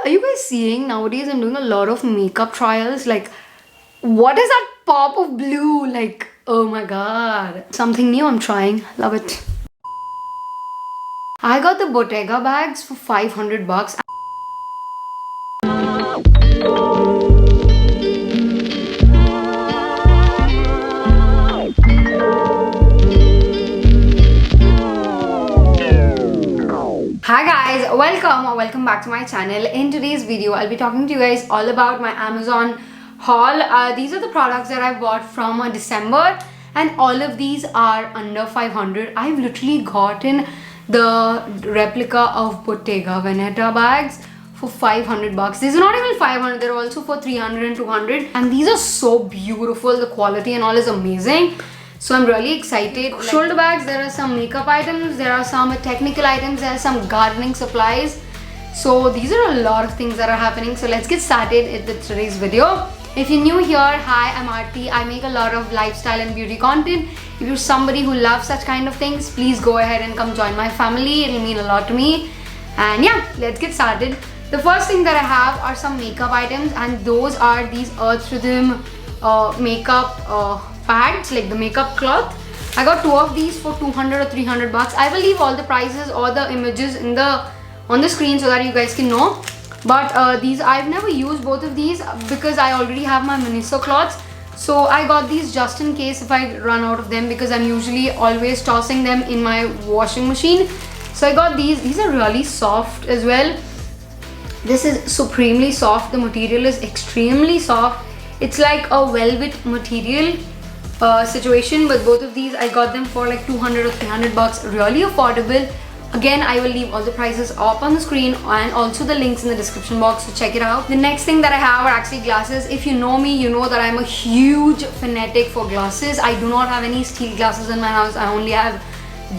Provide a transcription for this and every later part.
Are you guys seeing nowadays I'm doing a lot of makeup trials? Like, what is that pop of blue? Like, oh my god. Something new I'm trying. Love it. I got the Bottega bags for 500 bucks. Hi guys, welcome back to my channel. In today's video, I'll be talking to you guys all about my Amazon haul. These are the products that I bought from December, and all of these are under 500. I've literally gotten the replica of Bottega Veneta bags for 500 bucks. These are not even 500, they're also for 300 and 200, and these are so beautiful. The quality and all is amazing. So I'm really excited. Shoulder bags, there are some makeup items, there are some technical items, there are some gardening supplies. So these are a lot of things that are happening. So let's get started with today's video. If you're new here, hi, I'm Aarati. I make a lot of lifestyle and beauty content. If you're somebody who loves such kind of things, please go ahead and come join my family. It'll mean a lot to me. And yeah, let's get started. The first thing that I have are some makeup items, and those are these Earth Rhythm makeup pads, like the makeup cloth. I got two of these for 200 or 300 bucks. I will leave all the prices or the images on the screen so that you guys can know. But these, I've never used both of these because I already have my Miniso cloths. So I got these just in case if I run out of them, because I'm usually always tossing them in my washing machine. So I got these. These are really soft as well. This is supremely soft. The material is extremely soft. It's like a velvet material situation, but both of these I got them for like 200 or 300 bucks. Really affordable. Again, I will leave all the prices up on the screen and also the links in the description box, so check it out. The next thing that I have are actually glasses. If you know me, you know that I'm a huge fanatic for glasses. I do not have any steel glasses in my house. I only have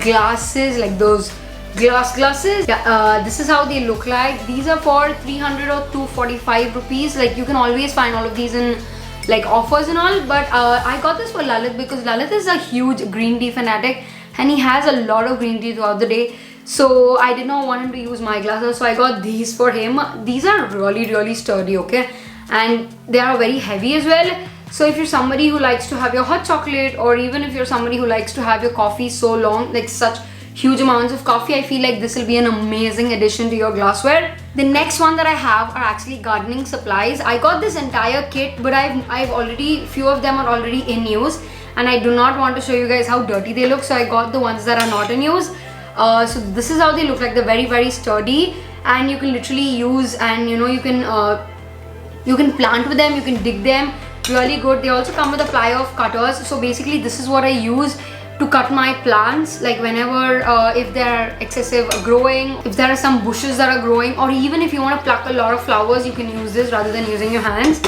glasses, like those glass glasses. Yeah, this is how they look like. These are for 300 or 245 rupees. Like, you can always find all of these in like offers and all, but I got this for Lalit because Lalit is a huge green tea fanatic and he has a lot of green tea throughout the day. So I did not want him to use my glasses, so I got these for him. These are really sturdy, okay, and they are very heavy as well. So if you're somebody who likes to have your hot chocolate, or even if you're somebody who likes to have your coffee so long, like such huge amounts of coffee, I feel like this will be an amazing addition to your glassware. The next one that I have are actually gardening supplies. I got this entire kit, but I've already, few of them are already in use, and I do not want to show you guys how dirty they look, so I got the ones that are not in use. So this is how they look like. They're very sturdy, and you can literally use, and you can plant with them, you can dig them. Really good. They also come with a ply of cutters. So basically this is what I use to cut my plants, like whenever if they're excessive growing, if there are some bushes that are growing, or even if you want to pluck a lot of flowers, you can use this rather than using your hands.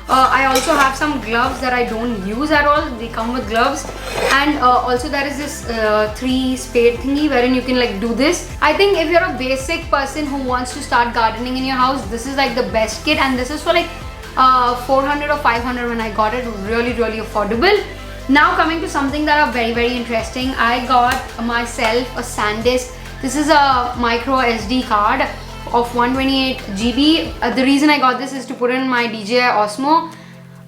I also have some gloves that I don't use at all. They come with gloves, and also there is this 3 spade thingy wherein you can like do this. I think if you're a basic person who wants to start gardening in your house, this is like the best kit, and this is for like 400 or 500 when I got it. Really affordable. Now coming to something that are very interesting, I got myself a SanDisk. This is a micro SD card of 128 GB. The reason I got this is to put in my DJI Osmo.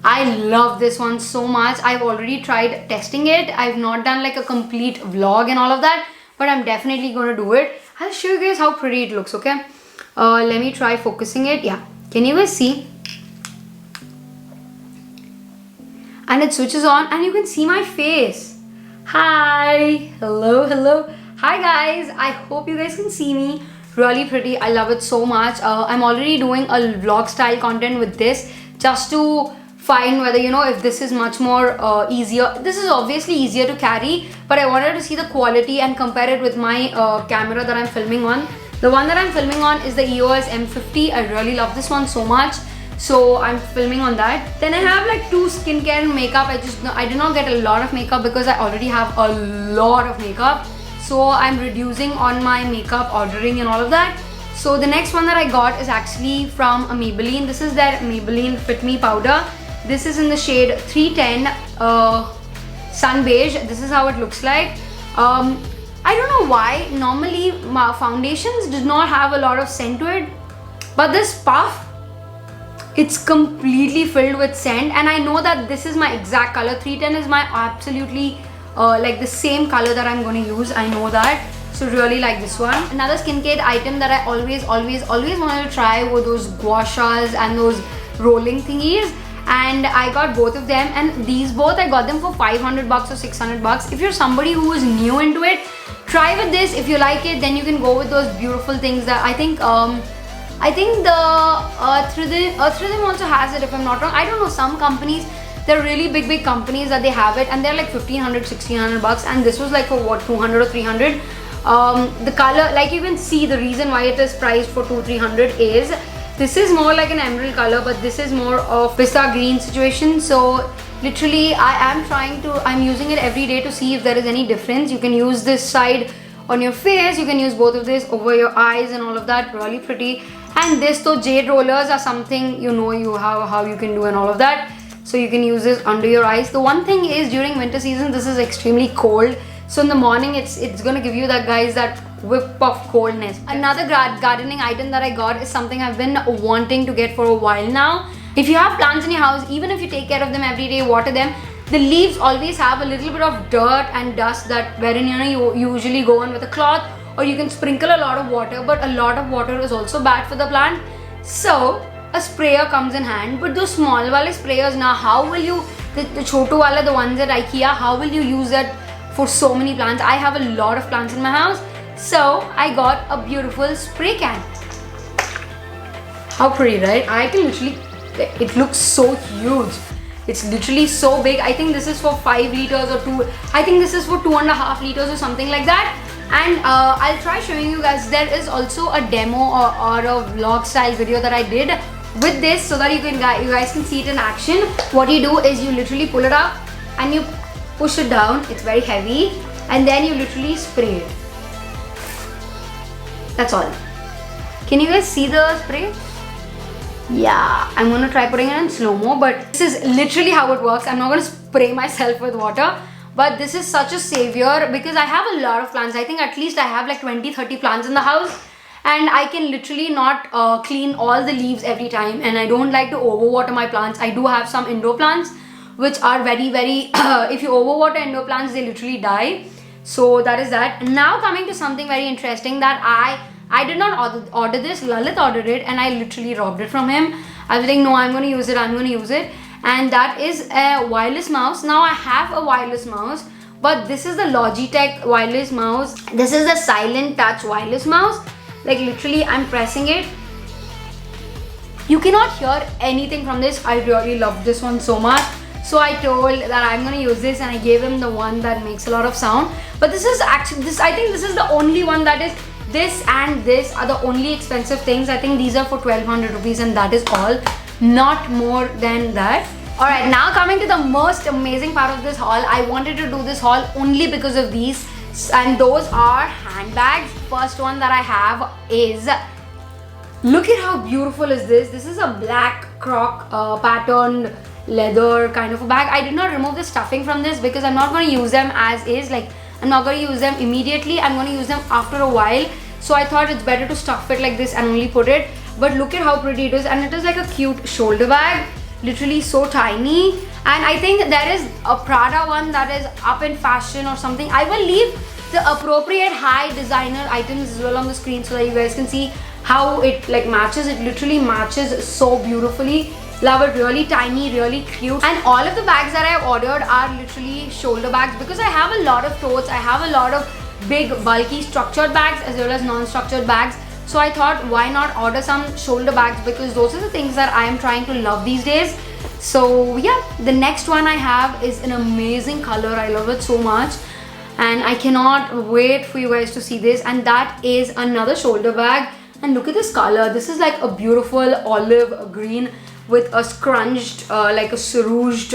I love this one so much. I've already tried testing it. I've not done like a complete vlog and all of that, but I'm definitely going to do it. I'll show you guys how pretty it looks, okay? Let me try focusing it. Yeah, can you guys see? And it switches on and you can see my face. Hi, hello. Hi guys, I hope you guys can see me. Really pretty. I love it so much. I'm already doing a vlog style content with this, just to find whether if this is much more easier. This is obviously easier to carry, but I wanted to see the quality and compare it with my camera that I'm filming on. The one that I'm filming on is the EOS M50. I really love this one so much, so I'm filming on that. Then I have like 2 skincare and makeup. I did not get a lot of makeup because I already have a lot of makeup. So I'm reducing on my makeup ordering and all of that. So the next one that I got is actually from a Maybelline. This is their Maybelline Fit Me powder. This is in the shade 310 Sun Beige. This is how it looks like. I don't know why. Normally my foundations do not have a lot of scent to it. But this puff, it's completely filled with scent, and I know that this is my exact color. 310 is my absolutely like the same color that I'm going to use. I know that. So really like this one. Another skincare item that I always wanted to try were those gouaches and those rolling thingies, and I got both of them, and these both I got them for 500 bucks or 600 bucks. If you're somebody who is new into it, try with this. If you like it, then you can go with those beautiful things that I think the Earthrhythm also has it, if I'm not wrong. I don't know, some companies, they're really big companies that they have it, and they're like 1500 1600 bucks, and this was like for what, 200 or 300. The color, like you can see, the reason why it is priced for 200-300 is this is more like an emerald color, but this is more of pista green situation. So literally I'm using it every day to see if there is any difference. You can use this side on your face, you can use both of this over your eyes and all of that. Really pretty. And this, though, jade rollers are something how you can do and all of that. So you can use this under your eyes. The one thing is, during winter season, this is extremely cold. So in the morning, it's gonna give you that, guys, that whip of coldness. Another gardening item that I got is something I've been wanting to get for a while now. If you have plants in your house, even if you take care of them every day, water them, the leaves always have a little bit of dirt and dust that wherein you usually go on with a cloth, or you can sprinkle a lot of water, but a lot of water is also bad for the plant. So a sprayer comes in hand. But those small wale sprayers, now how will you, the chotu wala, the ones at IKEA, how will you use that for so many plants? I have a lot of plants in my house, so I got a beautiful spray can. How pretty, right? I can literally, it looks so huge. It's literally so big. I think this is for 5 liters or 2. I think this is for 2.5 liters or something like that. And I'll try showing you guys. There is also a demo or a vlog style video that I did with this, so that you guys can see it in action. What you do is you literally pull it up and you push it down. It's very heavy, and then you literally spray it. That's all. Can you guys see the spray? Yeah, I'm gonna try putting it in slow-mo, but this is literally how it works. I'm not gonna spray myself with water, but this is such a savior because I have a lot of plants. I think at least I have like 20-30 plants in the house, and I can literally not clean all the leaves every time, and I don't like to overwater my plants. I do have some indoor plants which are very if you overwater indoor plants, they literally die. So that is that. Now coming to something very interesting that I did not order this. Lalit ordered it, and I literally robbed it from him. I was like, no, I'm going to use it, and that is a wireless mouse. Now I have a wireless mouse, but this is the Logitech wireless mouse. This is the silent touch wireless mouse. Like literally I'm pressing it, you cannot hear anything from this. I really love this one so much. So I told that I'm going to use this, and I gave him the one that makes a lot of sound. But this is actually, I think this is the only one that is, this and this are the only expensive things. I think these are for 1200 rupees, and that is all, not more than that. Alright, now coming to the most amazing part of this haul. I wanted to do this haul only because of these, and those are handbags. First one that I have is, look at how beautiful is this. This is a black croc patterned leather kind of a bag. I did not remove the stuffing from this because I'm not going to use them as is. Like, I'm not going to use them immediately. I'm going to use them after a while. So I thought it's better to stuff it like this and only put it. But look at how pretty it is, and it is like a cute shoulder bag. Literally so tiny. And I think there is a Prada one that is up in fashion or something. I will leave the appropriate high designer items as well on the screen so that you guys can see how it like matches. It literally matches so beautifully. Love it. Really tiny, really cute. And all of the bags that I have ordered are literally shoulder bags because I have a lot of totes. I have a lot of big bulky structured bags as well as non-structured bags. So I thought, why not order some shoulder bags, because those are the things that I am trying to love these days. So yeah, the next one I have is an amazing color. I love it so much, and I cannot wait for you guys to see this. And that is another shoulder bag. And look at this color. This is like a beautiful olive green with a scrunched like a seruged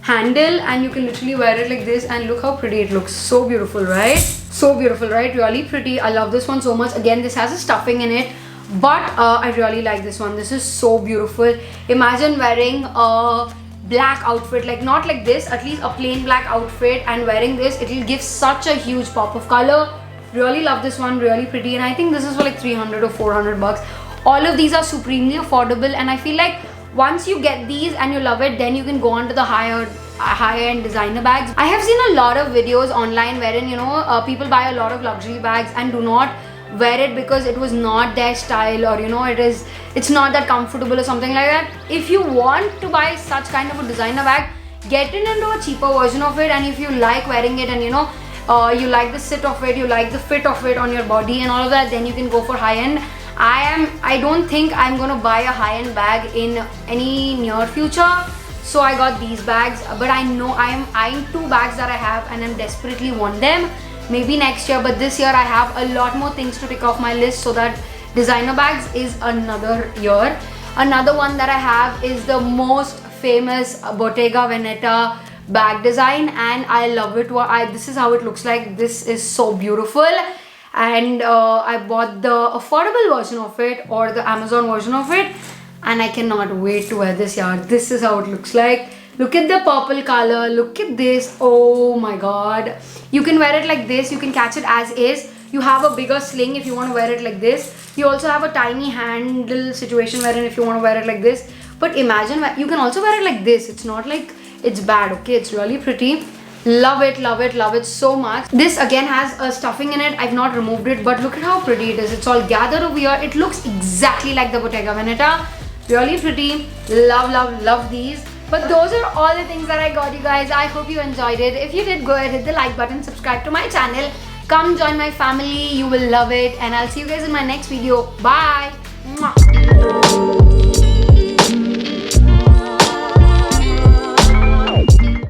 handle, and you can literally wear it like this, and look how pretty it looks. So beautiful, right? So beautiful, right? Really pretty. I love this one so much. Again, this has a stuffing in it, but I really like this one. This is so beautiful. Imagine wearing a black outfit, like not like this, at least a plain black outfit, and wearing this, it will give such a huge pop of color. Really love this one. Really pretty. And I think this is for like 300 or 400 bucks. All of these are supremely affordable, and I feel like once you get these and you love it, then you can go on to the higher-end designer bags. I have seen a lot of videos online wherein, you know, people buy a lot of luxury bags and do not wear it because it was not their style, or you know, it's not that comfortable or something like that. If you want to buy such kind of a designer bag, get it into a cheaper version of it, and if you like wearing it and you know, you like the sit of it, you like the fit of it on your body and all of that, then you can go for high-end. I don't think I'm gonna buy a high-end bag in any near future, so I got these bags. But I know I'm eyeing 2 bags that I have and I desperately want them. Maybe next year, but this year I have a lot more things to tick off my list, so that designer bags is another year. Another one that I have is the most famous Bottega Veneta bag design, and I love it. This is how it looks like. This is so beautiful, and I bought the affordable version of it, or the Amazon version of it, and I cannot wait to wear this, yaar. This is how it looks like. Look at the purple color, look at this. Oh my god. You can wear it like this, you can catch it as is. You have a bigger sling if you want to wear it like this. You also have a tiny handle situation wherein if you want to wear it like this. But imagine, you can also wear it like this. It's not like it's bad, okay? It's really pretty. Love it, love it, love it so much. This again has a stuffing in it. I've not removed it, but look at how pretty it is. It's all gathered over here. It looks exactly like the Bottega Veneta. Really pretty. Love, love, love these. But those are all the things that I got, you guys. I hope you enjoyed it. If you did, go ahead, hit the like button, subscribe to my channel. Come join my family. You will love it. And I'll see you guys in my next video. Bye. Mwah.